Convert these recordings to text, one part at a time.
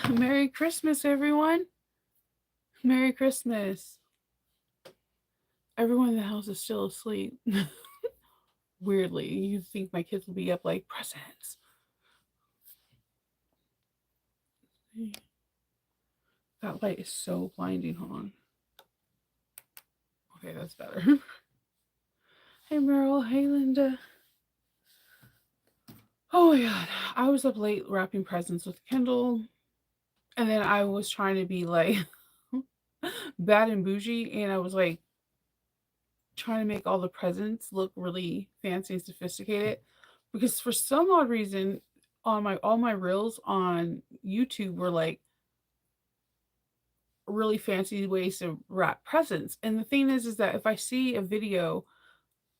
Merry Christmas, everyone. Merry Christmas. Everyone in the house is still asleep. Weirdly, you think my kids will be up like presents. That light is so blinding. Hold on. Okay, that's better. Hey, Meryl. Hey, Linda. Oh my god. I was up late wrapping presents with Kindle, and then I was trying to be like bad and bougie, and I was like trying to make all the presents look really fancy and sophisticated because for some odd reason on my all my reels on YouTube were like really fancy ways to wrap presents. And the thing is that if I see a video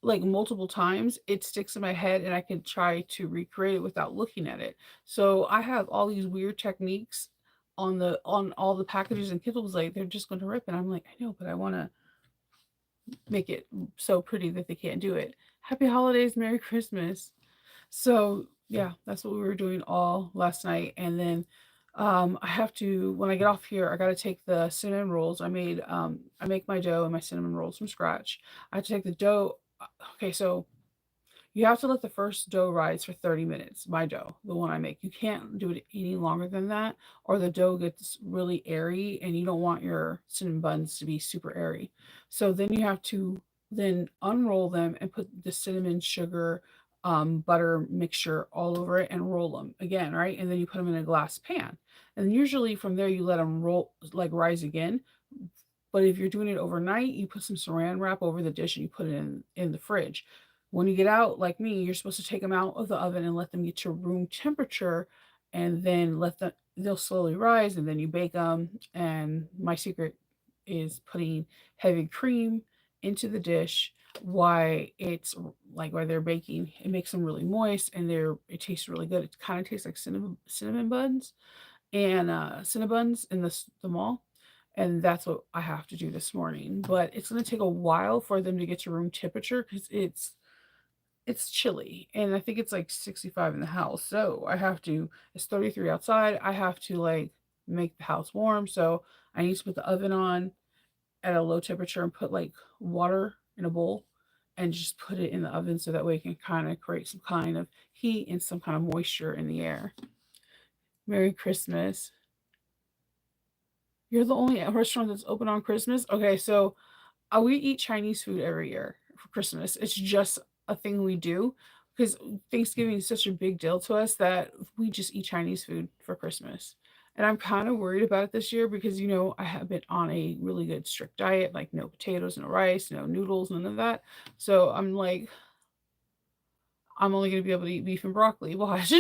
like multiple times, it sticks in my head and I can try to recreate it without looking at it. So I have all these weird techniques on all the packages, and Kindle was like, they're just going to rip, and I'm like, I know, but I want to make it so pretty that they can't do it. Happy holidays, Merry Christmas. So yeah, that's what we were doing all last night. And then I have to, when I get off here, I got to take the cinnamon rolls. I make my dough and my cinnamon rolls from scratch. I have to take the dough. Okay, so you have to let the first dough rise for 30 minutes. My dough, the one I make, you can't do it any longer than that, or the dough gets really airy, and you don't want your cinnamon buns to be super airy. So then you have to then unroll them and put the cinnamon sugar butter mixture all over it and roll them again, right? And then you put them in a glass pan. And usually from there you let them roll like rise again. But if you're doing it overnight, you put some saran wrap over the dish and you put it in the fridge. When you get out, like me, you're supposed to take them out of the oven and let them get to room temperature, and then let them they'll slowly rise, and then you bake them. And my secret is putting heavy cream into the dish why it's like while they're baking. It makes them really moist, and it tastes really good. It kind of tastes like cinnamon buns and Cinnabons in the mall, and that's what I have to do this morning. But it's going to take a while for them to get to room temperature because it's chilly, and I think it's like 65 in the house. So I have to. It's 33 outside. I have to like make the house warm. So I need to put the oven on at a low temperature and put like water in a bowl and just put it in the oven so that way it can kind of create some kind of heat and some kind of moisture in the air. Merry Christmas. You're the only restaurant that's open on Christmas? Okay, so we eat Chinese food every year for Christmas. It's just a thing we do because Thanksgiving is such a big deal to us that we just eat Chinese food for Christmas. And I'm kind of worried about it this year because, I have been on a really good strict diet, like no potatoes, no rice, no noodles, none of that. So I'm like, I'm only going to be able to eat beef and broccoli. Watch.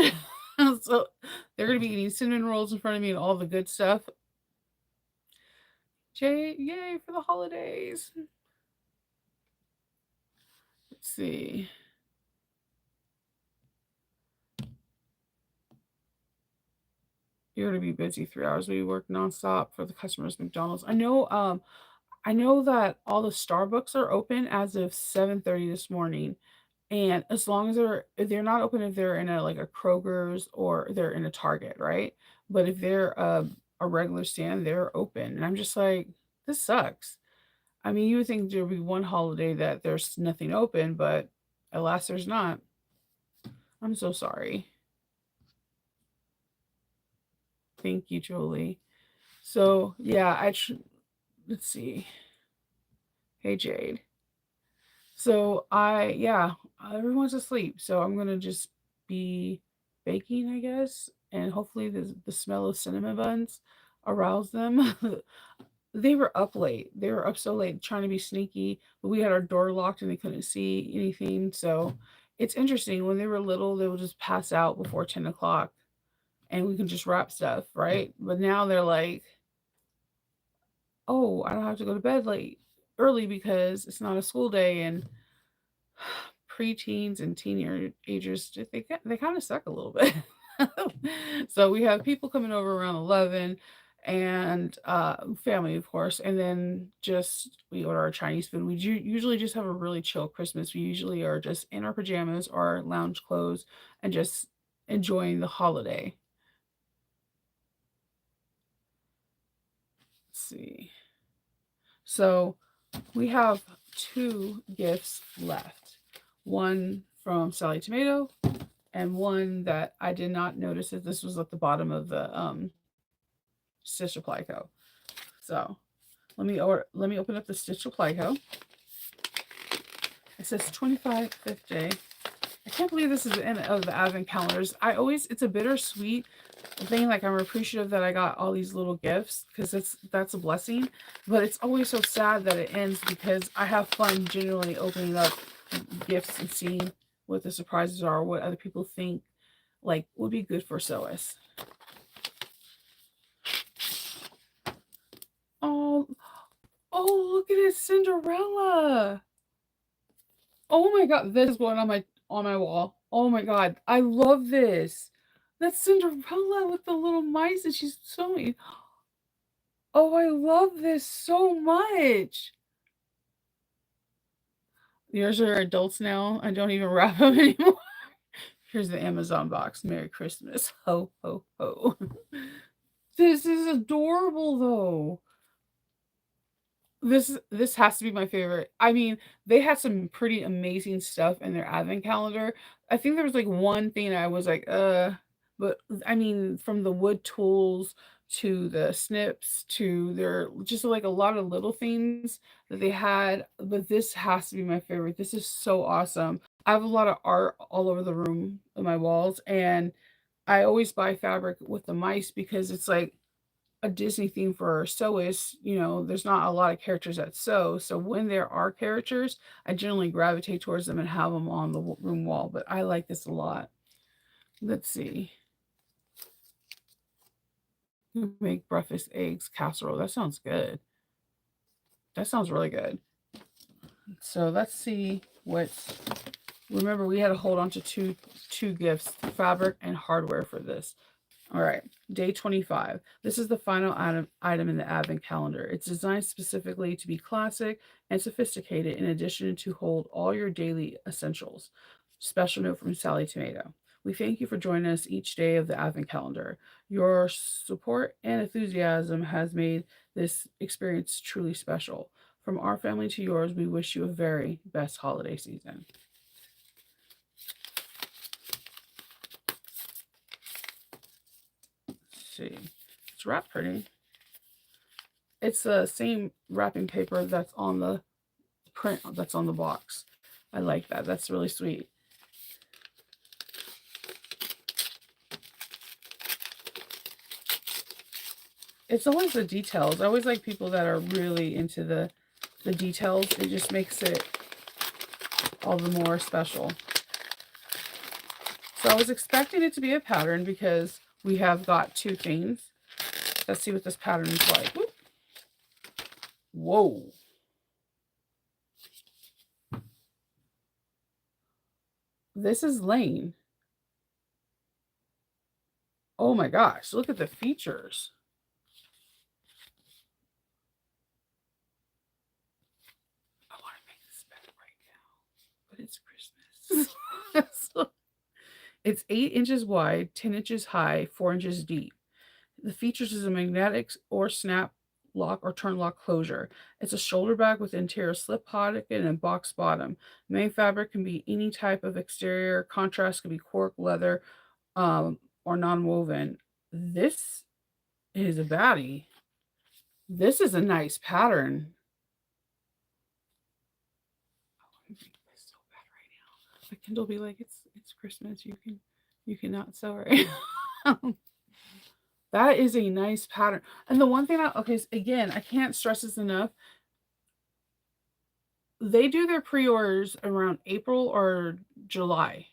So they're going to be eating cinnamon rolls in front of me and all the good stuff. Jay, yay for the holidays. Let's see. You're gonna be busy 3 hours. We work nonstop for the customers. McDonald's. I know that all the Starbucks are open as of 7:30 this morning, and as long as they're not open if they're in a like a Kroger's or they're in a Target, right? But if they're a regular stand, they're open, and I'm just like, this sucks. I mean, you would think there'd be one holiday that there's nothing open, but alas, there's not. I'm so sorry. Thank you, Julie. So yeah, let's see. Hey Jade. So yeah, everyone's asleep. So I'm gonna just be baking, I guess, and hopefully the smell of cinnamon buns arouse them. They were up late. They were up so late trying to be sneaky, but we had our door locked and they couldn't see anything. So it's interesting. When they were little, they would just pass out before 10 o'clock, and we can just wrap stuff, right? But now they're like, oh, I don't have to go to bed late early because it's not a school day, and preteens and teenagers they kind of suck a little bit. So we have people coming over around 11, and family of course, and then just we order our Chinese food. We usually just have a really chill Christmas. We usually are just in our pajamas or our lounge clothes and just enjoying the holiday. see. So we have two gifts left. One from Sally Tomato and one that I did not notice that this was at the bottom of the Stitch Apply Co. So let me open up the Stitch Apply Co. It says 25th day. I can't believe this is the end of the advent calendars. It's a bittersweet thing. Like, I'm appreciative that I got all these little gifts because that's a blessing. But it's always so sad that it ends because I have fun genuinely opening up gifts and seeing what the surprises are, what other people think like would be good for Sewist. Oh, look at it, Cinderella. Oh my god, this is going on my wall. Oh my god, I love this. That's Cinderella with the little mice and she's sewing. Oh, I love this so much. Yours are adults now. I don't even wrap them anymore. Here's the Amazon box. Merry Christmas. Ho, ho, ho. This is adorable, though. This has to be my favorite. I mean, they had some pretty amazing stuff in their advent calendar. I think there was like one thing I was like, but I mean, from the wood tools to the snips to their just like a lot of little things that they had, but this has to be my favorite. This is so awesome. I have a lot of art all over the room on my walls, and I always buy fabric with the mice because it's like a Disney theme for sewists, there's not a lot of characters that sew. So when there are characters, I generally gravitate towards them and have them on the room wall. But I like this a lot. Let's see. Make breakfast eggs casserole. That sounds good. That sounds really good. So let's see what's. Remember, we had to hold on to two gifts, fabric and hardware for this. All right, day 25. This is the final item in the advent calendar. It's designed specifically to be classic and sophisticated in addition to hold all your daily essentials. Special note from Sally Tomato. We thank you for joining us each day of the advent calendar. Your support and enthusiasm has made this experience truly special. From our family to yours, we wish you a very best holiday season. See, it's wrapped pretty. It's the same wrapping paper that's on the print that's on the box. I like that. That's really sweet. It's always the details. I always like people that are really into the details. It just makes it all the more special. So I was expecting it to be a pattern because we have got two things. Let's see what this pattern is like. Whoop. Whoa. This is Lane. Oh my gosh, look at the features. I want to make this better right now, but it's Christmas. So, it's 8 inches wide, 10 inches high, 4 inches deep. The features is a magnetic or snap lock or turn lock closure. It's a shoulder bag with interior slip pocket and a box bottom. Main fabric can be any type of exterior. Contrast can be cork, leather, or non-woven. This is a baddie. This is a nice pattern. I want to make this so bad right now. My Kindle be like, it's Christmas. You cannot sew right now. That is a nice pattern. And the one thing again, I can't stress this enough. They do their pre-orders around April or July.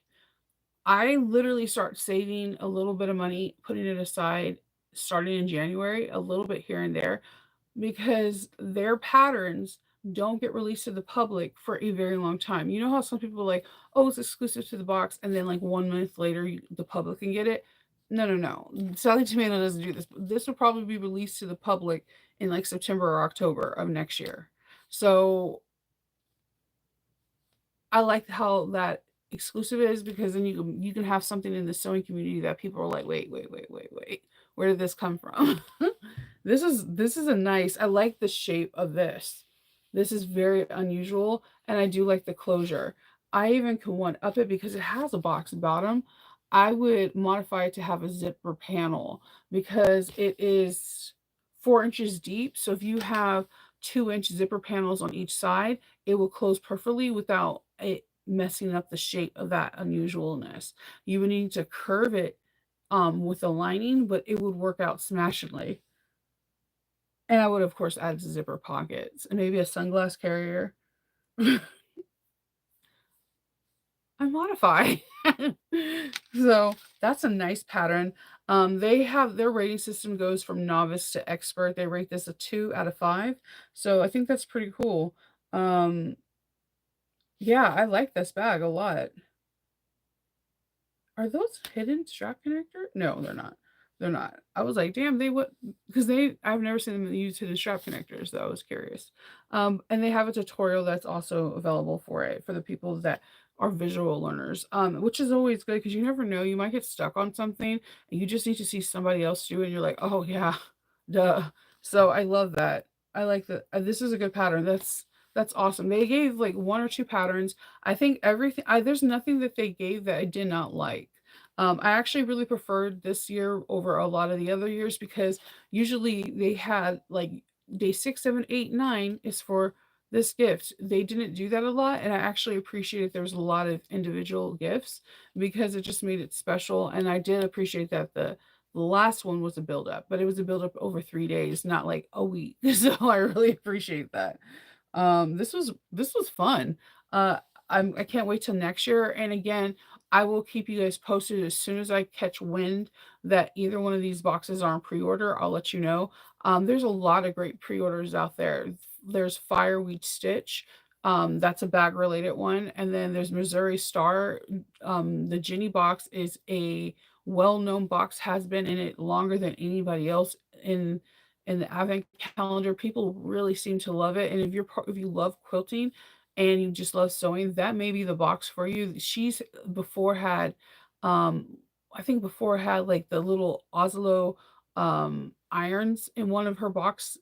I literally start saving a little bit of money, putting it aside starting in January, a little bit here and there, because their patterns don't get released to the public for a very long time. You know how some people are like, oh, it's exclusive to the box, and then like 1 month later, the public can get it. No. Sally Tomato doesn't do this. This will probably be released to the public in like September or October of next year. So I like how that exclusive is because then you can have something in the sewing community that people are like, wait, where did this come from? This is a nice. I like the shape of this. This is very unusual, and I do like the closure. I even can one up it because it has a box bottom. I would modify it to have a zipper panel because it is 4 inches deep. So if you have 2 inch zipper panels on each side, it will close perfectly without it messing up the shape of that unusualness. You would need to curve it with a lining, but it would work out smashingly. And I would, of course, add zipper pockets and maybe a sunglass carrier. I modify. So that's a nice pattern. They have their rating system goes from novice to expert. They rate this a 2 out of 5. So I think that's pretty cool. Um, yeah, I like this bag a lot. Are those hidden strap connector? No, they're not. They're not. I was like, damn, they would because I've never seen them use hidden strap connectors, so I was curious. And they have a tutorial that's also available for it for the people that are visual learners. Which is always good because you never know, you might get stuck on something and you just need to see somebody else do it and you're like, oh yeah, duh. So I love that. I like that. This is a good pattern. That's awesome. They gave like one or two patterns. I think everything there's nothing that they gave that I did not like. I actually really preferred this year over a lot of the other years because usually they had like day 6, 7, 8, 9 is for this gift. They didn't do that a lot, and I actually appreciated there was a lot of individual gifts because it just made it special. And I did appreciate that the last one was a build up, but it was a build up over 3 days, not like a week. So I really appreciate that. This was fun. Uh, I can't wait till next year. And again, I will keep you guys posted as soon as I catch wind that either one of these boxes are on pre-order. I'll let you know. There's a lot of great pre-orders out there. There's Fireweed Stitch. That's a bag related one. And then there's Missouri Star. The Ginny box is a well-known box, has been in it longer than anybody else in the advent calendar. People really seem to love it. And if you love quilting and you just love sewing, that may be the box for you. She's before had um I think before had like the little Oslo irons in one of her box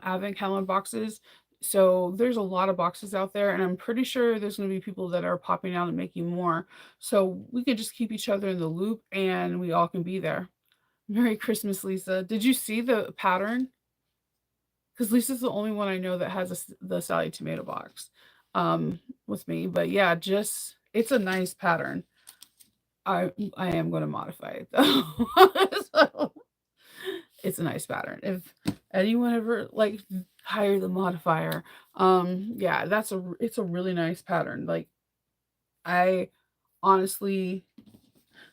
advent calendar boxes. So there's a lot of boxes out there, and I'm pretty sure there's going to be people that are popping out and making more. So we can just keep each other in the loop, and we all can be there. Merry Christmas, Lisa. Did you see the pattern? Because Lisa's the only one I know that has the Sally tomato box with me. But yeah, just it's a nice pattern. I am going to modify it though. So, it's a nice pattern. If anyone ever like hire the modifier, yeah, it's a really nice pattern. Like I honestly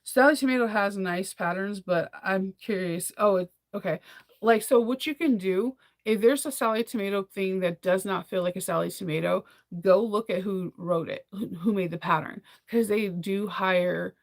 Sally Tomato has nice patterns, but I'm curious. Oh, okay. Like, so what you can do, if there's a Sally Tomato thing that does not feel like a Sally Tomato, go look at who wrote it, who made the pattern, because they do hire.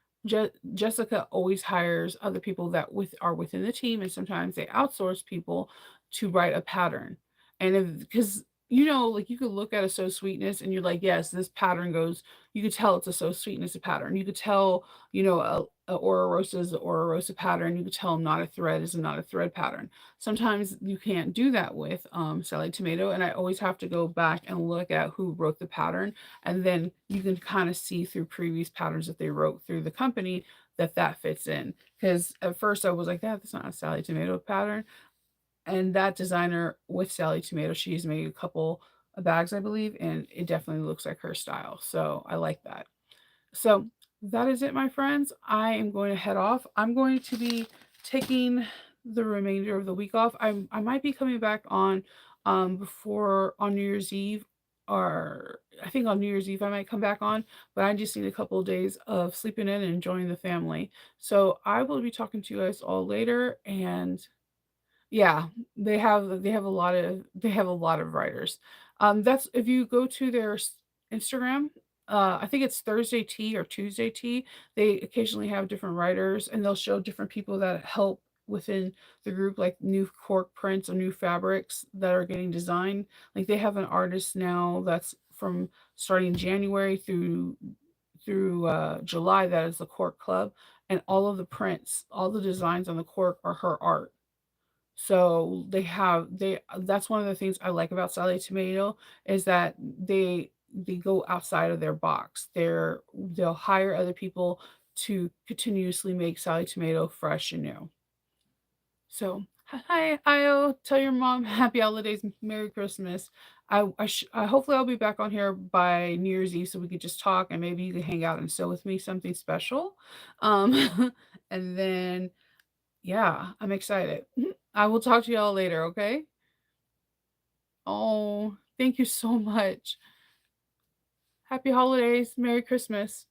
Jessica always hires other people that are within the team, and sometimes they outsource people to write a pattern. And if because like you could look at a So Sweetness and you're like, yes, this pattern goes. You could tell it's a So Sweetness pattern. You could tell a Ora Rosa is the Ora Rosa pattern. You could tell not a thread is not a thread pattern. Sometimes you can't do that with Sally Tomato, and I always have to go back and look at who wrote the pattern, and then you can kind of see through previous patterns that they wrote through the company that fits in. Because at first I was like, that's not a Sally Tomato pattern, and that designer with Sally Tomato, she's made a couple of bags, I believe, and it definitely looks like her style. So I like that. So that is it, my friends. I am going to head off. I'm going to be taking the remainder of the week off. I might be coming back on before on New Year's Eve, or I think on New Year's Eve I might come back on, but I just need a couple of days of sleeping in and enjoying the family. So I will be talking to you guys all later, and yeah, they have a lot of writers. That's if you go to their Instagram, I think it's Thursday Tea or Tuesday Tea. They occasionally have different writers, and they'll show different people that help within the group, like new cork prints or new fabrics that are getting designed. Like they have an artist now that's from starting January through July. That is the Cork Club, and all of the prints, all the designs on the cork are her art. So they that's one of the things I like about Sally Tomato is that they go outside of their box. They'll hire other people to continuously make Sally Tomato fresh and new. So, hi, Io. Tell your mom happy holidays, Merry Christmas. Hopefully I'll be back on here by New Year's Eve so we could just talk and maybe you can hang out and sew with me something special. And then yeah, I'm excited. I will talk to y'all later, okay? Oh, thank you so much. Happy holidays. Merry Christmas.